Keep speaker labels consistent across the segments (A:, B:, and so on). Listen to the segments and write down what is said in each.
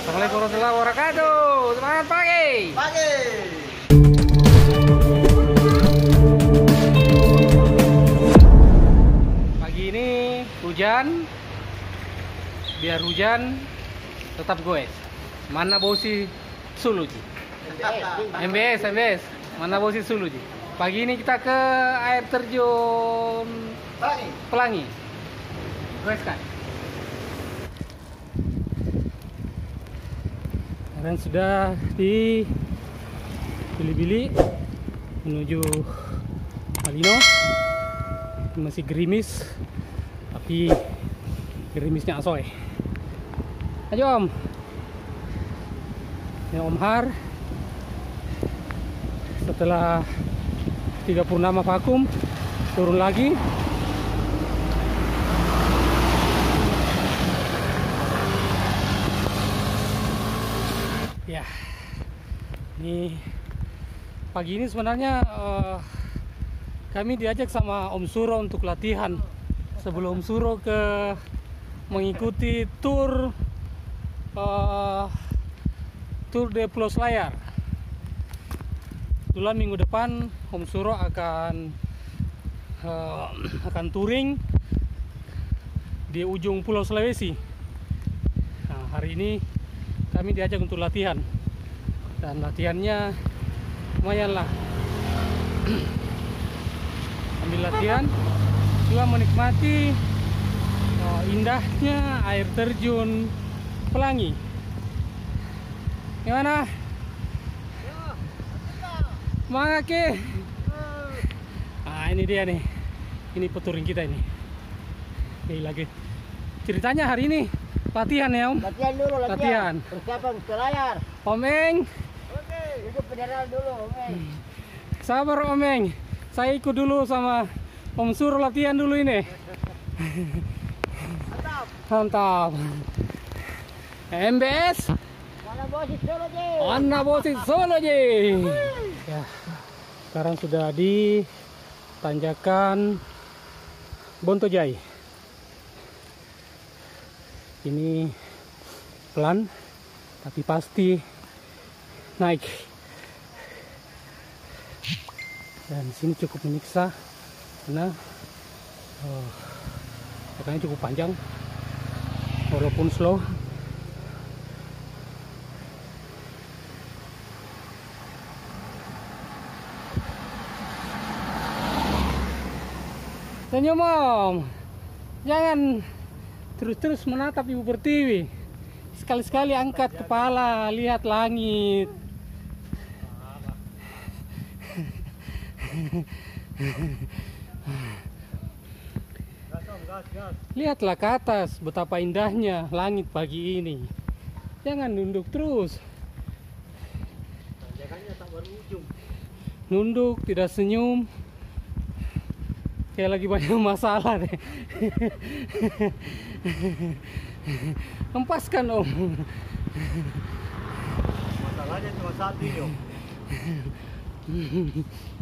A: Assalamualaikum warahmatullahi wabarakatuh. Semangat pagi.
B: Pagi.
A: Pagi ini hujan. Biar hujan tetap goes. Mana bosi Suluji? MBS. Mana bosi Suluji? Pagi ini kita ke air terjun Pelangi. Goes kan? Dan sudah di Bili-Bili menuju Malino. Masih gerimis, tapi gerimisnya asoy. Ayo Om. Ini Om Har. Setelah 3 purnama vakum, turun lagi. Ya, ini pagi ini sebenarnya kami diajak sama Om Suro untuk latihan sebelum Suro ke mengikuti tur de Pulau Selayar. Kebetulan minggu depan Om Suro akan touring di ujung Pulau Sulawesi. Nah, hari ini kami diajak untuk latihan, dan latihannya lumayan lah. Ambil latihan juga menikmati indahnya air terjun Pelangi. Gimana? Semangat Ki. Nah, ini dia nih. Ini peturing kita ini. Ini lagi. Ceritanya hari ini latihan ya Om?
B: Latihan dulu, latihan. Persiapan ke layar.
A: Om Eng.
B: Oke, duduk pendarat dulu, Om Eng.
A: Sabar Om Eng. Saya ikut dulu sama Om Suro latihan dulu ini.
B: Mantap.
A: Mantap. MBS.
B: Mana bosi Solo, Ji?
A: Mana bosi Solo, Ji? Ya. Sekarang sudah di tanjakan Bontojai. Ini pelan tapi pasti naik. Dan di sini cukup menyiksa karena jalannya cukup panjang walaupun slow. Senyum Om, jangan terus-terus menatap Ibu Pertiwi. Sekali-sekali angkat kepala, lihat langit. Lihatlah ke atas, betapa indahnya langit pagi ini. Jangan nunduk terus.
B: Tanjakannya tak berujung.
A: Nunduk, tidak senyum. Kayak lagi banyak masalah deh. Hempaskan Om.
B: Masalahnya cuma satu ini, Om.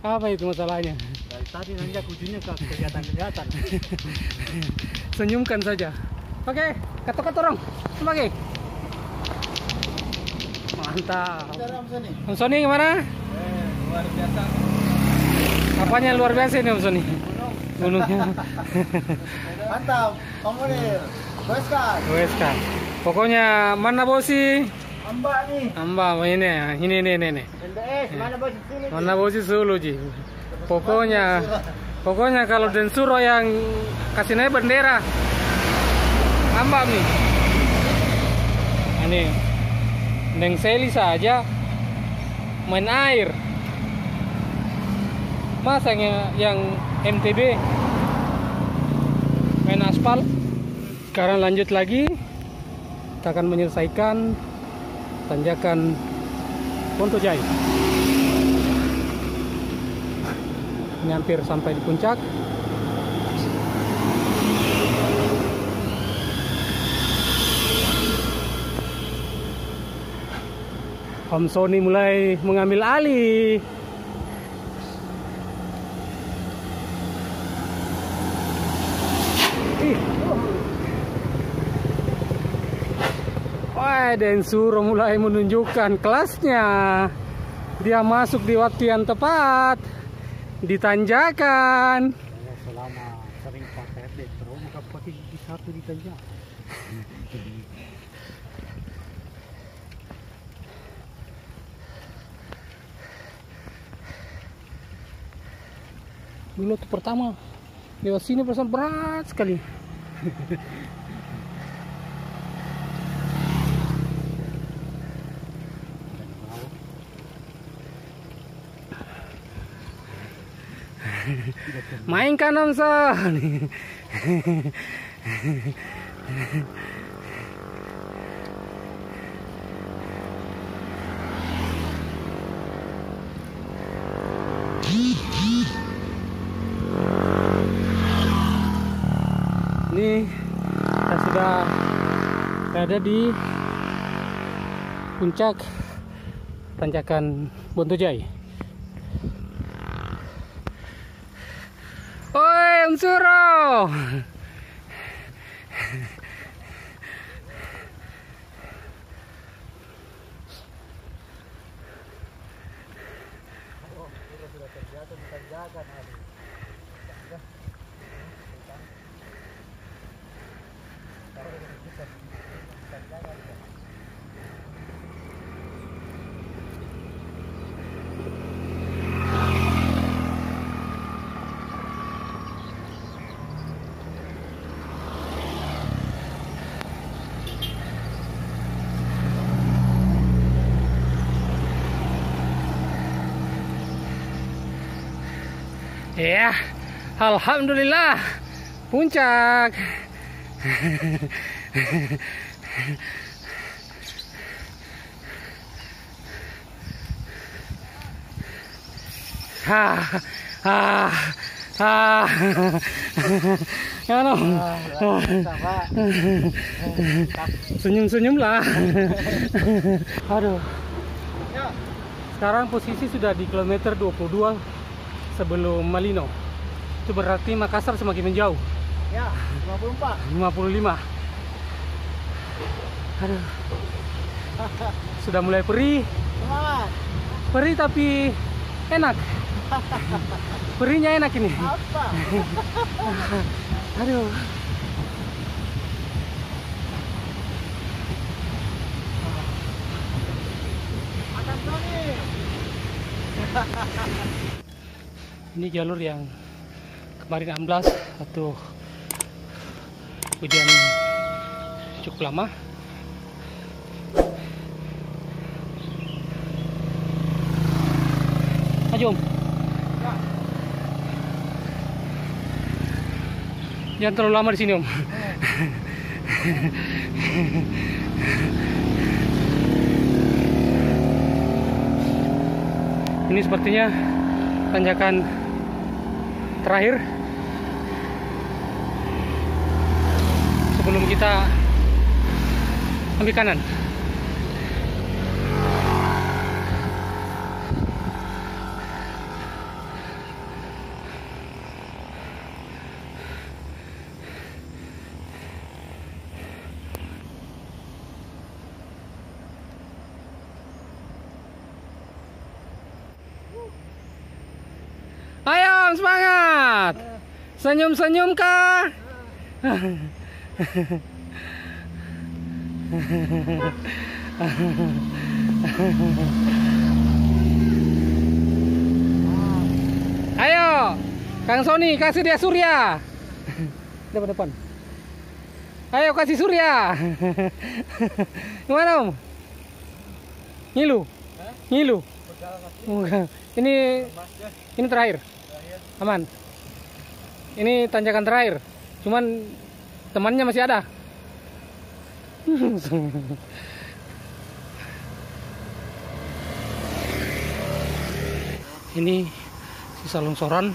A: Apa itu masalahnya?
B: Dari tadi nanjak ujungnya ke kelihatan-kelihatan.
A: Senyumkan saja. Oke, kata-kata orang. Sebagai. Mantap.
B: Om Sony.
A: Om Sony gimana?
B: Luar biasa.
A: Apanya luar biasa ini Om Sony? Gunungnya.
B: Mantap, Om Munir. Goeskan.
A: Goeskan. Pokoknya mana bosi?
B: Amba nih.
A: Amba ini.
B: NBS, mana bosi Solo?
A: Mana bosi Solo Ji. Pokoknya kalau Den Suro yang kasih naik bendera. Amba nih. Ini Neng Seli saja main air. Masa yang MTB main aspal. Sekarang lanjut lagi. Kita akan menyelesaikan tanjakan Bontojai. Ini hampir sampai di puncak. Om Sony mulai mengambil alih. Densuro mulai menunjukkan kelasnya. Dia masuk di waktu yang tepat. Ditanjakan.
B: Selama sering pakai Densuro, maka pakai gigi satu ditanjak.
A: Dulu tuh pertama lewat sini perasaan berat sekali. Mainkan Om Son. Ini kita sudah berada di puncak tanjakan Bontojai. Oi, Om Suro. Ya, alhamdulillah puncak. Senyum-senyum lah. Aduh. Sekarang posisi sudah di kilometer 22 sebelum Malino. Itu berarti Makassar semakin menjauh.
B: Ya, 54.
A: 55. Aduh. Sudah mulai perih.
B: Semangat.
A: Perih tapi enak. Perihnya enak ini.
B: Apa?
A: Aduh.
B: Makan Tony.
A: Ini jalur yang kemarin amblas atau hujan cukup lama. Maju Om.
B: Ya.
A: Jangan terlalu lama di sini Om. Ini sepertinya tanjakan terakhir sebelum kita ambil kanan. Ayo semangat. Senyum-senyum kah? Ayo, Kang Sony kasih dia Surya. Depan. Ayo kasih Surya. Gimana Om? Ngilu? Ngilu? Ini terakhir. Aman. Ini tanjakan terakhir. Cuman temannya masih ada. Ini sisa longsoran.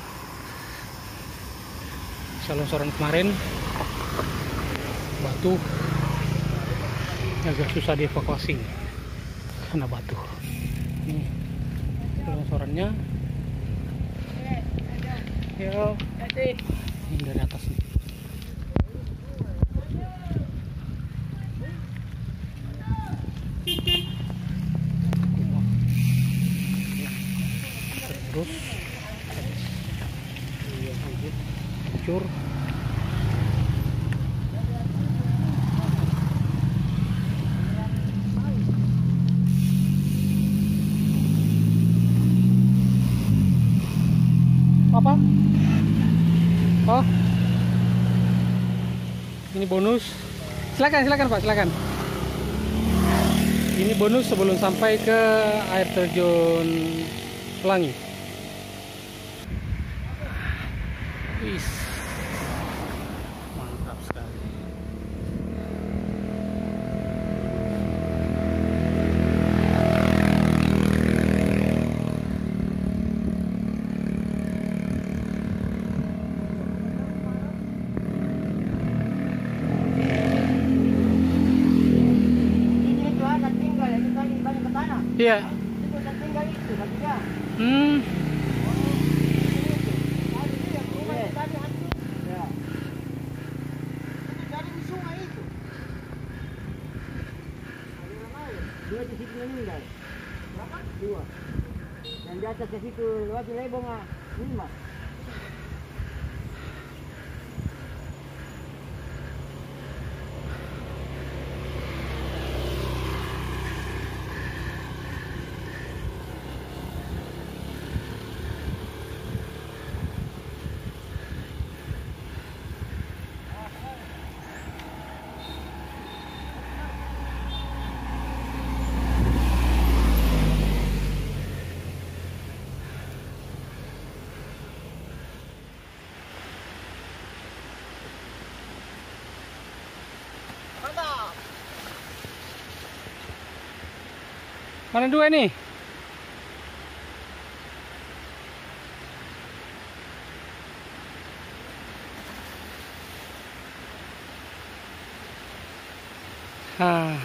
A: Sisa longsoran kemarin. Batu agak susah dievakuasi karena batu. Ini longsorannya. Yo, ini dari atas nih. terus.
B: Iya,
A: Hancur. Apa? Oh, ini bonus. Silakan Pak, silakan. Ini bonus sebelum sampai ke air terjun Pelangi. Wis, mantap sekali. Iya.
B: Dua di situ meninggal. Berapa? Dua. Dan di atas situ lagi lebong 5.
A: Mana dua nih? Ah.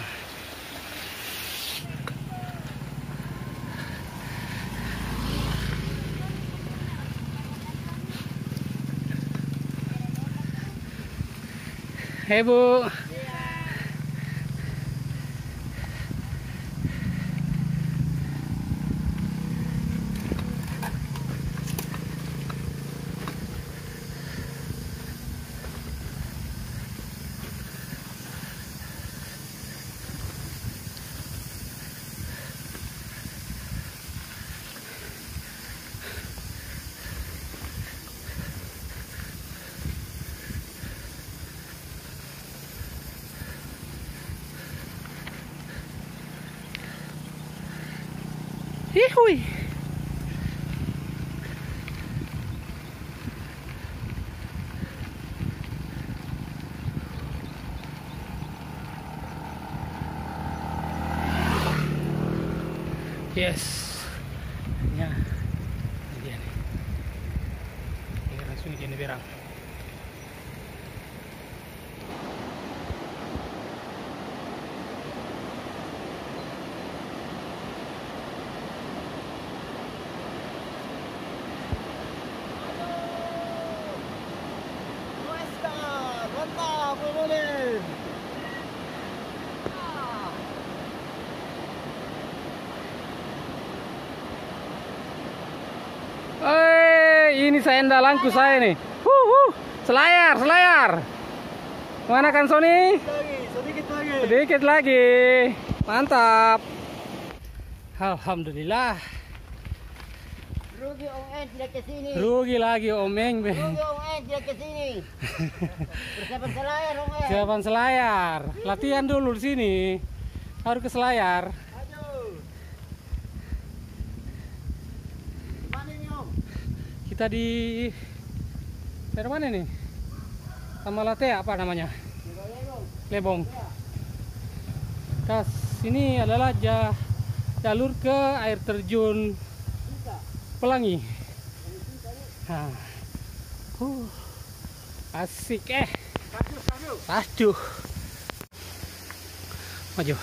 A: Hei Bu. Hihui. Yes. Ya. Ini dia nih. Ini langsung gini berang. Ini saya andalanku saya nih. Selayar. Mana kan Sony? Sedikit lagi. Mantap. Alhamdulillah.
B: Rugi Om En tidak ke sini.
A: Rugi lagi Om Eng.
B: Rugi Om En tidak ke sini. Persiapan selayar Om En.
A: Persiapan selayar. Latihan dulu di sini. Harus ke selayar. Kita di dari mana nih? Sama Latte apa namanya? Lebong. Ini adalah jalur ke air terjun Pelangi. Nah. Asik Aduh. Maju.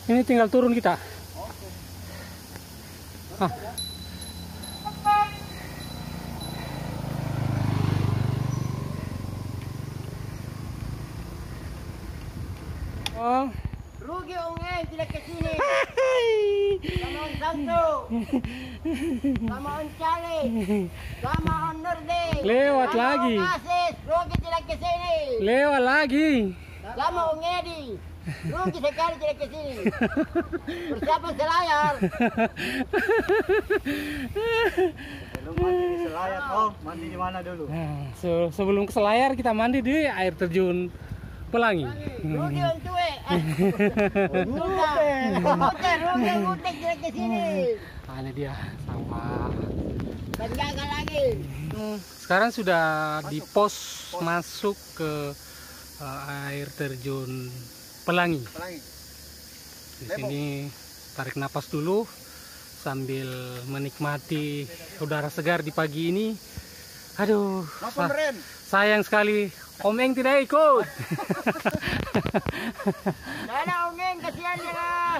A: Ini tinggal turun kita. Ah. Oh.
B: Rugi Ongeng tidak ke sini. Sama On Santo. Sama On Cale. Sama On Nurde.
A: Lewat
B: sama
A: lagi.
B: On Asis. Rugi tidak ke sini.
A: Lewat lagi.
B: Sama On Edi. Rugi sekali tidak ke sini. Persiapan selayar.
C: Belum mandi di Selayar, Om. Mandi di mana dulu?
A: Nah, sebelum ke Selayar kita mandi di air terjun Pelangi.
B: Rugi On Tue. Rugi tidak ke sini.
A: Nah, ini dia sawah.
B: Dan jaga lagi.
A: Sekarang sudah di pos masuk ke air terjun Pelangi.
C: Pelangi.
A: Di sini tarik napas dulu sambil menikmati udara segar di pagi ini. Aduh,
C: Langsung keren.
A: sayang sekali Om Eng tidak ikut.
B: Tidak ada Ongeng, kasihan dia.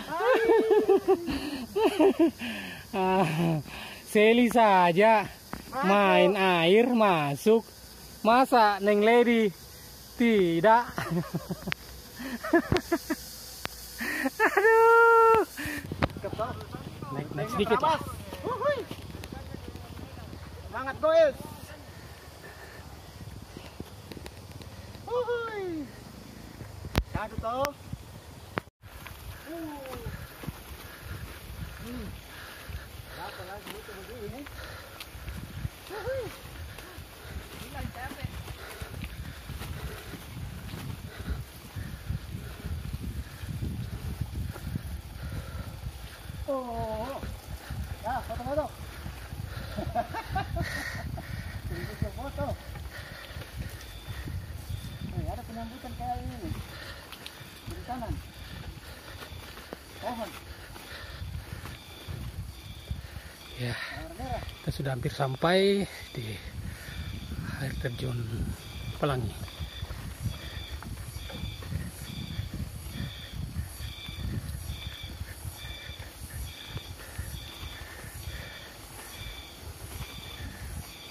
A: Seli saja main air masuk, masa Neng Lady tidak. Aduh, naik sedikit.
C: Semangat guys. Satu toh. Berapa lagi itu begini? Oh, ya foto-foto. Untuk foto. Ada penyambutan kayak ini nih. Di kanan. Pohon.
A: Ya,
C: Air merah.
A: kita sudah hampir sampai di air terjun Pelangi.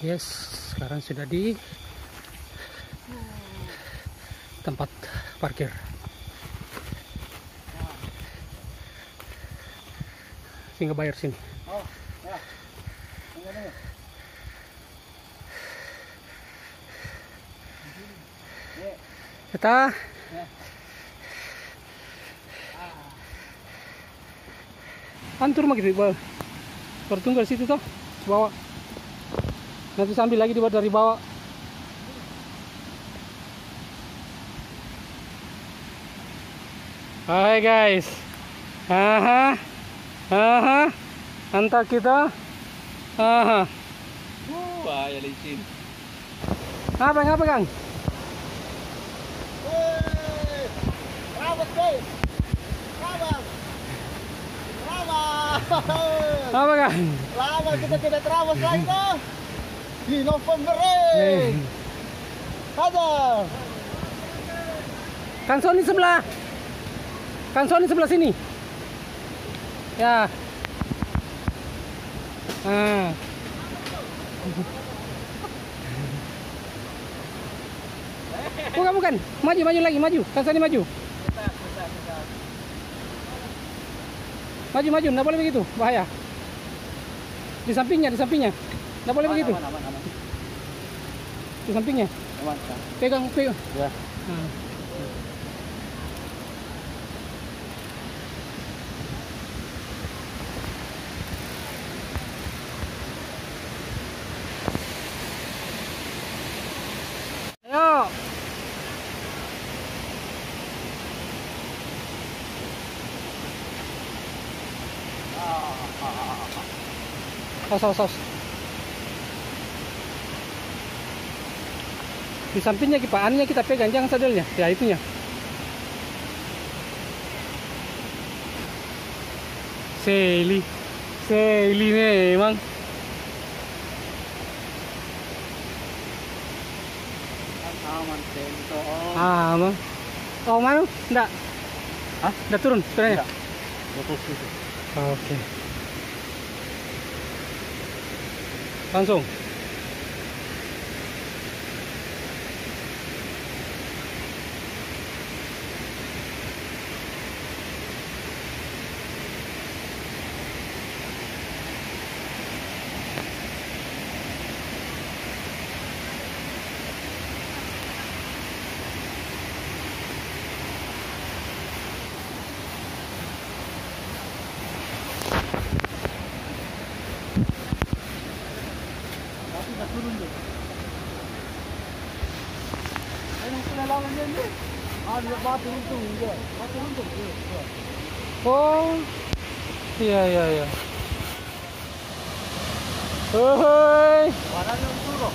A: Yes, sekarang sudah di tempat parkir. Tinggal bayar sini.
C: Oh, ya. Tunggu.
A: Kita antur mah gitu, baru tunggu di situ toh, bawa. Nanti sambil lagi dibuat dari bawah. Hai guys, antar kita,
C: Bahaya licin.
A: apa Kang?
B: Rawat guys. Rawat.
A: Apa Kang?
B: Lama kita tidak terawat lagi toh. Di November. Ada.
A: Kang Sony sebelah. Kang Sony sebelah sini. Ya. Bukan. Maju lagi, maju. Kang Sony maju. Maju, enggak boleh begitu, bahaya. Di sampingnya. Enggak boleh begitu.
C: Aman.
A: Di sampingnya.
C: Aman.
A: Pegang.
C: Ya.
A: Ayo. Saus. Di sampingnya kipaannya kita pegang, jangan sadelnya. Ya itunya. Seli memang.
C: Aman tento.
A: Aman. Oh mana? Enggak.
C: Hah?
A: Udah turun sebenarnya.
C: Fokus itu.
A: Oke. Langsung.
C: Pengalaman yan eh. Batu runtuh juga. Batu runtuh juga.
A: Oh. Iya, iya, iya. Hei.
C: Warna runtuh loh.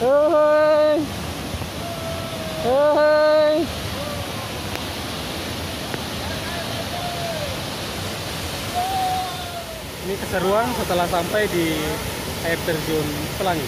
A: Hei. Hei. Ini keseruan setelah sampai di air terjun Pelangi.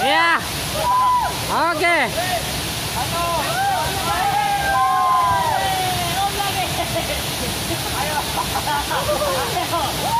A: Ya. Oke.
B: Ayo.